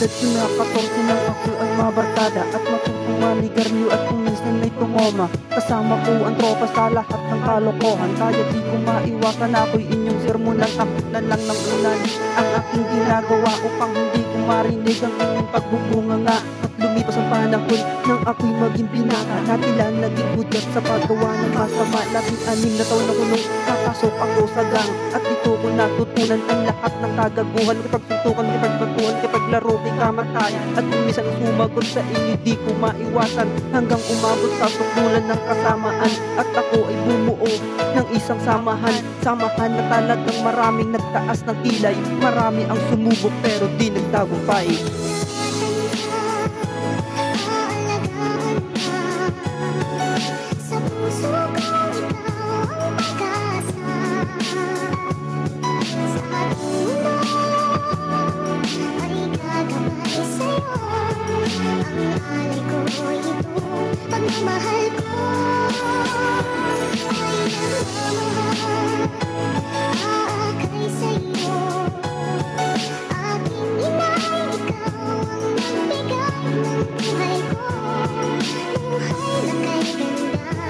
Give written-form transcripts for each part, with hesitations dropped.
Edad ko na 14 nang ako ay mabarkada at matutong manigaryo at kung minsan may tumoma. Kasama ko ang tropa sa lahat ng kalokohan, kaya di ko maiwasan ako'y inyong sermonan. Ako na lang ng unan ang aking ginagawa upang hindi ko marinig ang inyong pagbubunga nga. At lumipas ang panahon nang ako'y maging binata na tila naging hudyat sa paggawa ng masama. 16 na taon ako nung napasok ako sa gang at dito ko natutunan ang lahat ng kagaguhan. Kapagsuntukan, kapagbatuhan, kapaglaro, kay kamatayan. At kung minsan sumagot sa inyo di ko maiwasan hanggang umabot sa sukdulan ng kasamaan. At ako ay bumuo ng isang samahan, samahan na talagang maraming nagtaas ng kilay. Marami ang sumubok pero di nagtagumpay. Mahal ko ay aakay sa'yo. Aking inay, ikaw ang nagbigay ng buhay ko. Buhay na kay ganda,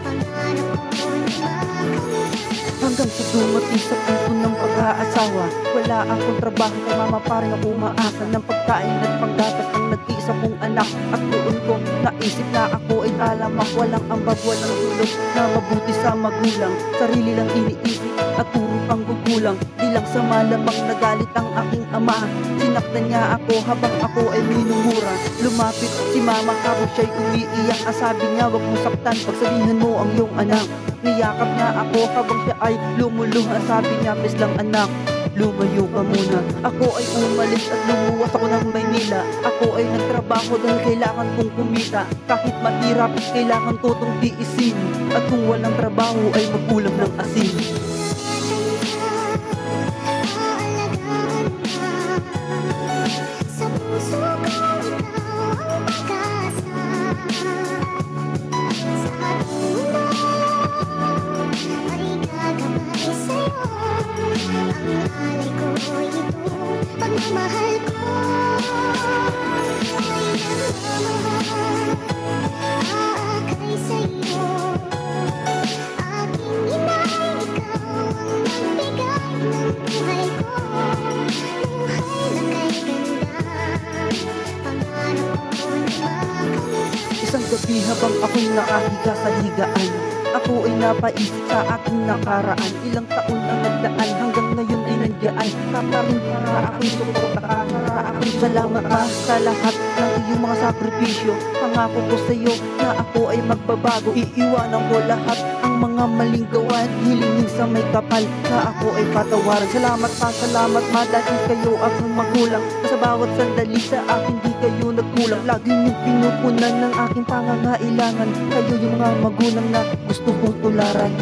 pangarap ko na makamit. Hanggang sa dumating sa punto ng pag-aasawa, wala akong trabaho kay mama pa rin ako umaasa ng pagkain at panggatas ng nag-iisa kong anak. At doon ko naisip na ako ay talamak, walang ambag, walang tulog na mabuti sa magulang. Sarili lang iniisip at puro pang gugulang. Di lang sa malamang nagalit ang aking ama, sinaktan niya ako habang ako ay minumura. Lumapit si mama habang siya'y umiiyak, sabi niya wag mo saktan, pagsabihan mo ang iyong anak. Niyakap niya ako habang siya ay lumuluha, sabi niya please lang anak, lumayo ka muna. Ako ay umalis at lumuwas ako ng Maynila. Ako ay nagtrabaho dahil kailangan kong kumita. Kahit mahirap, kailangan ko tong tiisin. At kung walang trabaho ay magulang ng asin. Sa puso ko ikaw ang pag-asa. Sa mundo ay gagabay sa'yo. Ang alay ko ito, pagmamahal ko ay aakay sa'yo. Aking inay, ikaw ang nagbigay ng buhay ko. Buhay na kay ganda, pangarap ko na makamit. Isang gabi habang ako'y nakahiga sa higaan, ako ay napaisip sa aking nakaraan. Ilang taon ang nagdaan hanggang ngayon ay nandiyan. Kakaroon para ako'y suporta ka, para ako'y salamat ka sa lahat ng iyong mga sakripisyo. Pangako ko sa iyo na ako ay magbabago. Iiwanan ko lahat ang mga maling gawa, hilingin sa may kapal na ako ay patawaran. Salamat ma dahil kayo aking magulang. Sa bawat sandali sa akin di kayo nagkulang. Lagi niyong pinupunan ng aking pangangailangan. Kayo yung mga magulang na gusto kong tularan.